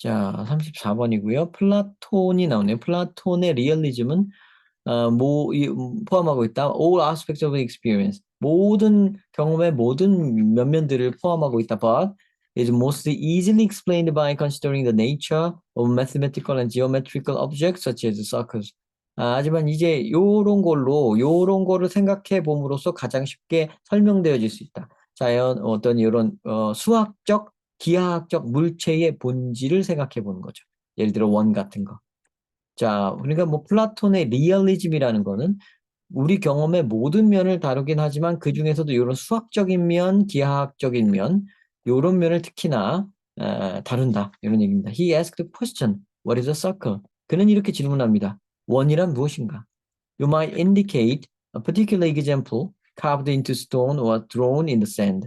자, 34번이고요. 플라톤이 나오네요. 플라톤의 리얼리즘은 포함하고 있다. All aspects of experience. 모든 경험의 모든 면면들을 포함하고 있다. But is most easily explained by considering the nature of mathematical and geometrical objects such as circles. 하지만 이제 요런 거를 생각해 봄으로써 가장 쉽게 설명되어질 수 있다. 자연 어떤 이런 수학적, 기하학적 물체의 본질을 생각해 보는 거죠. 예를 들어 원 같은 거. 자, 그러니까 뭐 플라톤의 리얼리즘이라는 거는 우리 경험의 모든 면을 다루긴 하지만 그 중에서도 이런 수학적인 면, 기하학적인 면, 이런 면을 특히나 다룬다. 이런 얘기입니다. He asked the question, what is a circle? 그는 이렇게 질문합니다. 원이란 무엇인가? You might indicate a particular example carved into stone or drawn in the sand.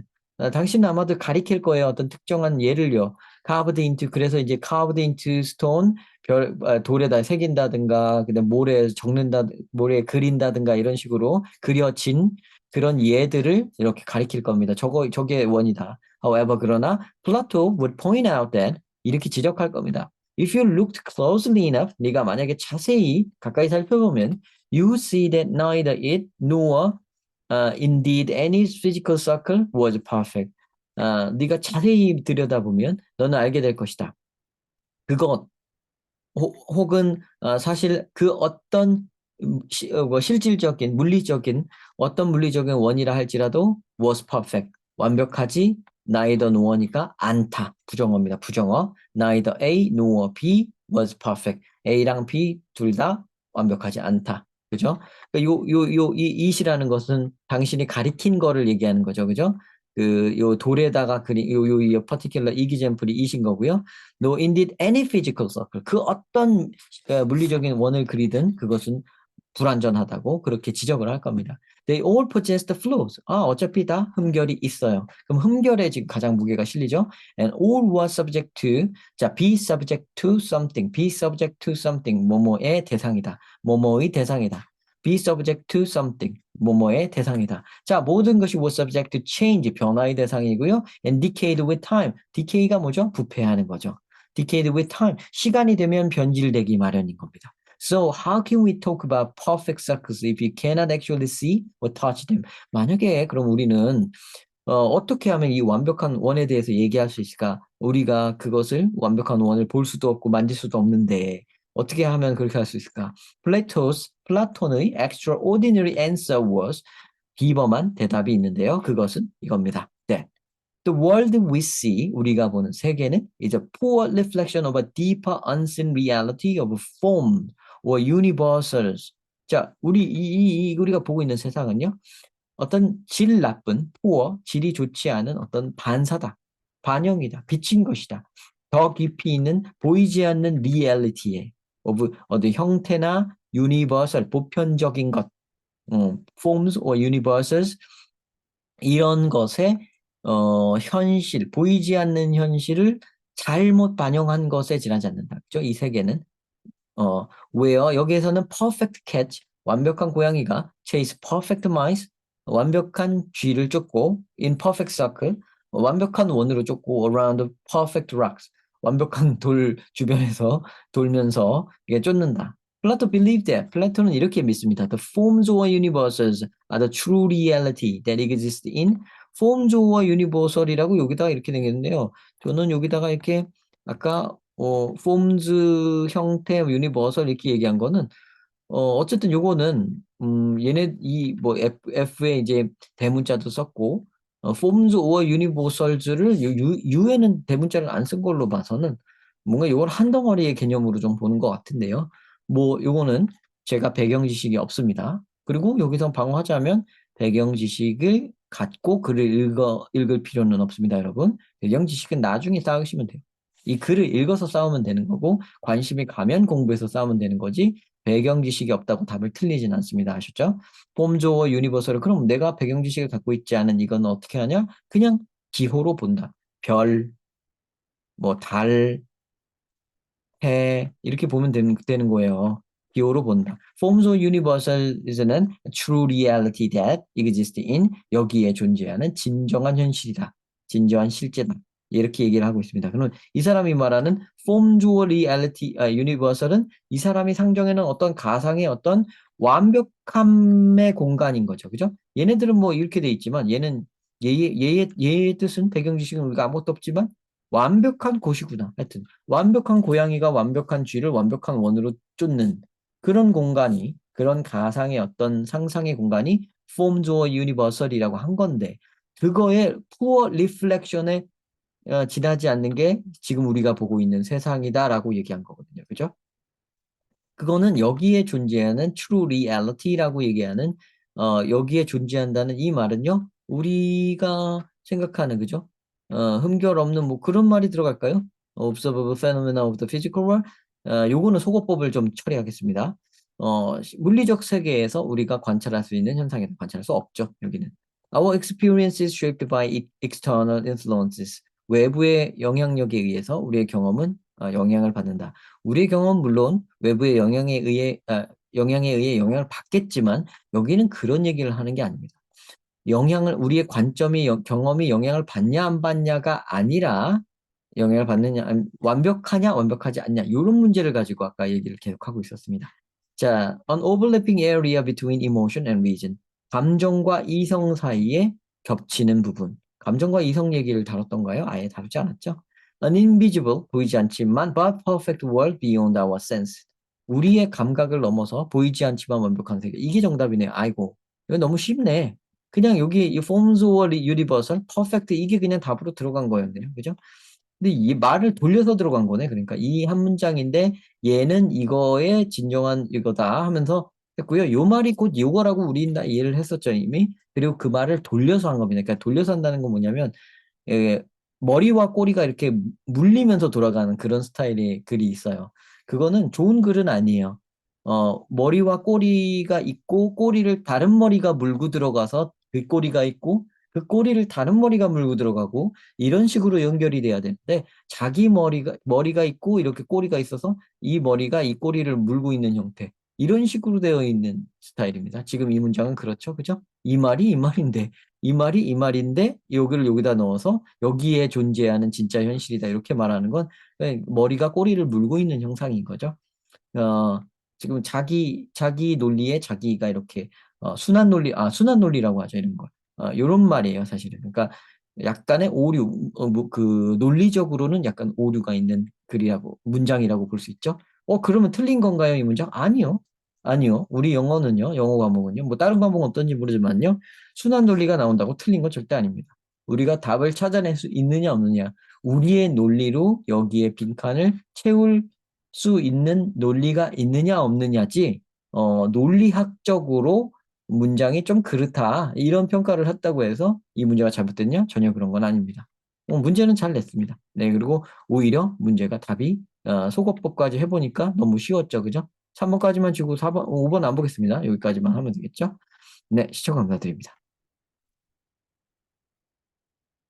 당신은 아마도 가리킬 거예요. 어떤 특정한 예를요. carved into 그래서 이제 carved into stone 돌에다 새긴다든가 그다음 모래에 적는다 모래에 그린다든가 이런 식으로 그려진 그런 예들을 이렇게 가리킬 겁니다. 저게 원이다. However 그러나 Plato would point out that 이렇게 지적할 겁니다. If you looked closely enough, 네가 만약에 자세히 가까이 살펴보면 you see that neither it nor indeed any physical circle was perfect. 네가 자세히 들여다보면 너는 알게 될 것이다. 그것 혹은 사실 그 어떤 실질적인 물리적인 어떤 물리적인 원이라 할지라도 was perfect 완벽하지 neither nor니까 않다 부정어입니다. 부정어 neither A nor B was perfect A랑 B 둘 다 완벽하지 않다. 그죠? 이 it이라는 것은 당신이 가리킨 거를 얘기하는 거죠. 그죠? 요 돌에다가 그린 요 particular example이 it인 거고요. No, indeed, any physical circle. 그 어떤 물리적인 원을 그리든 그것은 불완전하다고 그렇게 지적을 할 겁니다. They all possess the flaws. 어차피 다 흠결이 있어요. 그럼 흠결에 지금 가장 무게가 실리죠. And all were subject to, 자, be subject to something, be subject to something, 뭐뭐의 대상이다. 뭐뭐의 대상이다. be subject to something, 뭐뭐의 대상이다. 자, 모든 것이 was subject to change, 변화의 대상이고요. And decayed with time. decay가 뭐죠? 부패하는 거죠. decayed with time. 시간이 되면 변질되기 마련인 겁니다. So how can we talk about perfect circles if you cannot actually see or touch them? 만약에 그럼 우리는 어떻게 하면 이 완벽한 원에 대해서 얘기할 수 있을까? 우리가 그것을 완벽한 원을 볼 수도 없고 만질 수도 없는데 어떻게 하면 그렇게 할 수 있을까? 플라톤의 extraordinary answer was 비범한 대답이 있는데요. 그것은 이겁니다. 네. The world we see, 우리가 보는 세계는 is a poor reflection of a deeper unseen reality of form or universals. 자, 우리가 보고 있는 세상은요, 어떤 질 나쁜, poor, 질이 좋지 않은 어떤 반사다, 반영이다, 비친 것이다. 더 깊이 있는 보이지 않는 리얼리티에, 어떤 형태나 universal, 보편적인 것, forms or universals, 이런 것에 현실, 보이지 않는 현실을 잘못 반영한 것에 지나지 않는다. 그죠? 이 세계는. 왜요? 여기에서는 perfect cat, 완벽한 고양이가 chase perfect mice, 완벽한 쥐를 쫓고 in perfect circle, 완벽한 원으로 쫓고 around perfect rocks, 완벽한 돌 주변에서 돌면서 이게 쫓는다. 플라토 believed that. 플라토는 이렇게 믿습니다. The forms or universes are the true reality that exists in forms or universal이라고 여기다가 이렇게 되겠는데요. 저는 여기다가 이렇게 아까 forms 형태 유니버설 이렇게 얘기한 거는 어쨌든 요거는 얘네 이 뭐 F에 이제 대문자도 썼고 forms or universals를 U에는 대문자를 안 쓴 걸로 봐서는 뭔가 요걸 한 덩어리의 개념으로 좀 보는 것 같은데요. 뭐 요거는 제가 배경 지식이 없습니다. 그리고 여기서 방어하자면 배경 지식을 갖고 글을 읽을 필요는 없습니다, 여러분. 배경 지식은 나중에 쌓으시면 돼요. 이 글을 읽어서 싸우면 되는 거고 관심이 가면 공부해서 싸우면 되는 거지 배경 지식이 없다고 답을 틀리진 않습니다. 아셨죠? 폼조어 유니버설을 그럼 내가 배경 지식을 갖고 있지 않은 이건 어떻게 하냐? 그냥 기호로 본다. 별, 뭐 달, 해 이렇게 보면 되는 거예요. 기호로 본다. Forms of universals는 true reality that exists in 여기에 존재하는 진정한 현실이다. 진정한 실제다. 이렇게 얘기를 하고 있습니다. 그러면 이 사람이 말하는 form 주어 reality, universal은 이 사람이 상정하는 어떤 가상의 어떤 완벽함의 공간인 거죠. 그죠? 얘네들은 뭐 이렇게 돼 있지만 얘의 뜻은 배경 지식은 우리가 아무것도 없지만 완벽한 곳이구나. 하여튼 완벽한 고양이가 완벽한 쥐를 완벽한 원으로 쫓는 그런 공간이 그런 가상의 어떤 상상의 공간이 form 주어 universal이라고 한 건데 그거의 poor reflection에 지나지 않는 게 지금 우리가 보고 있는 세상이다라고 얘기한 거거든요. 그죠? 그거는 여기에 존재하는 true reality라고 얘기하는 여기에 존재한다는 이 말은요. 우리가 생각하는 그죠? 흠결 없는 뭐 그런 말이 들어갈까요? Observable phenomena of the physical world. 요거는 속어법을 좀 처리하겠습니다. 물리적 세계에서 우리가 관찰할 수 있는 현상에서 관찰할 수 없죠. 여기는. Our experience is shaped by external influences. 외부의 영향력에 의해서 우리의 경험은 영향을 받는다. 우리의 경험은 물론 외부의 영향에 의해 영향을 받겠지만 여기는 그런 얘기를 하는 게 아닙니다. 우리의 관점이 경험이 영향을 받냐 안 받냐가 아니라 영향을 받느냐 완벽하냐 완벽하지 않냐 이런 문제를 가지고 아까 얘기를 계속하고 있었습니다. 자, an overlapping area between emotion and reason. 감정과 이성 사이에 겹치는 부분. 감정과 이성 얘기를 다뤘던가요? 아예 다루지 않았죠. An invisible, 보이지 않지만 but perfect world beyond our sense. 우리의 감각을 넘어서 보이지 않지만 완벽한 세계. 이게 정답이네요. 아이고, 이거 너무 쉽네. 그냥 여기 이 forms or universal, perfect 이게 그냥 답으로 들어간 거였네요. 그죠? 근데 이 말을 돌려서 들어간 거네. 그러니까 이 한 문장인데 얘는 이거의 진정한 이거다 하면서 했고요. 요 말이 곧 요거라고 우리는 다 이해를 했었죠, 이미. 그리고 그 말을 돌려서 한 겁니다. 그러니까 돌려서 한다는 건 뭐냐면 예, 머리와 꼬리가 이렇게 물리면서 돌아가는 그런 스타일의 글이 있어요. 그거는 좋은 글은 아니에요. 머리와 꼬리가 있고 꼬리를 다른 머리가 물고 들어가서 그 꼬리가 있고 그 꼬리를 다른 머리가 물고 들어가고 이런 식으로 연결이 돼야 되는데 자기 머리가 있고 이렇게 꼬리가 있어서 이 머리가 이 꼬리를 물고 있는 형태 이런 식으로 되어 있는 스타일입니다. 지금 이 문장은 그렇죠, 그죠? 이 말이 이 말인데 이 말이 이 말인데 여기를 여기다 넣어서 여기에 존재하는 진짜 현실이다 이렇게 말하는 건 머리가 꼬리를 물고 있는 형상인 거죠. 어, 지금 자기 논리에 자기가 이렇게 순환 논리라고 하죠 이런 걸. 요런 말이에요 사실은. 그러니까 약간의 오류, 그 논리적으로는 약간 오류가 있는 문장이라고 볼 수 있죠. 그러면 틀린 건가요 이 문장? 아니요. 아니요. 우리 영어 과목은요. 뭐 다른 과목은 어떤지 모르지만요. 순환 논리가 나온다고 틀린 건 절대 아닙니다. 우리가 답을 찾아낼 수 있느냐 없느냐. 우리의 논리로 여기에 빈칸을 채울 수 있는 논리가 있느냐 없느냐지 논리학적으로 문장이 좀 그렇다 이런 평가를 했다고 해서 이 문제가 잘못됐냐? 전혀 그런 건 아닙니다. 문제는 잘 냈습니다. 네, 그리고 오히려 문제가 답이 속어법까지 해보니까 너무 쉬웠죠, 그죠? 3번까지만 주고 4번, 5번 안 보겠습니다. 여기까지만 하면 되겠죠? 네, 시청 감사드립니다.